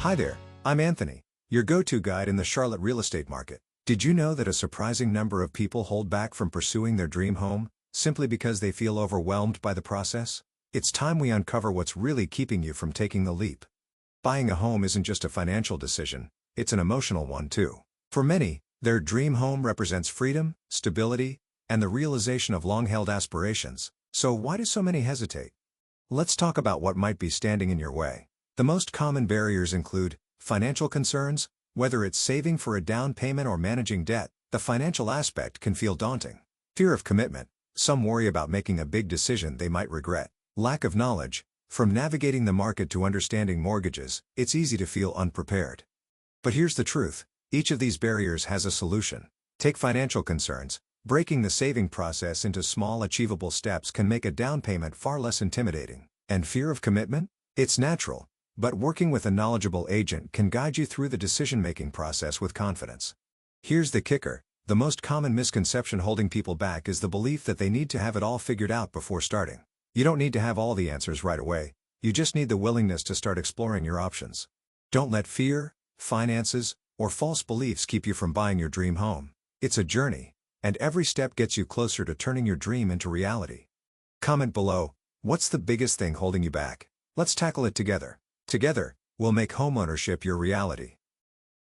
Hi there, I'm Anthony, your go-to guide in the Charlotte real estate market. Did you know that a surprising number of people hold back from pursuing their dream home, simply because they feel overwhelmed by the process? It's time we uncover what's really keeping you from taking the leap. Buying a home isn't just a financial decision, it's an emotional one too. For many, their dream home represents freedom, stability, and the realization of long-held aspirations. So why do so many hesitate? Let's talk about what might be standing in your way. The most common barriers include financial concerns. Whether it's saving for a down payment or managing debt, the financial aspect can feel daunting. Fear of commitment. Some worry about making a big decision they might regret. Lack of knowledge. From navigating the market to understanding mortgages, it's easy to feel unprepared. But here's the truth. Each of these barriers has a solution. Take financial concerns. Breaking the saving process into small achievable steps can make a down payment far less intimidating. And fear of commitment? It's natural, but working with a knowledgeable agent can guide you through the decision-making process with confidence. Here's the kicker. The most common misconception holding people back is the belief that they need to have it all figured out before starting. You don't need to have all the answers right away. You just need the willingness to start exploring your options. Don't let fear, finances, or false beliefs keep you from buying your dream home. It's a journey, and every step gets you closer to turning your dream into reality. Comment below, what's the biggest thing holding you back? Let's tackle it together. Together, we'll make homeownership your reality.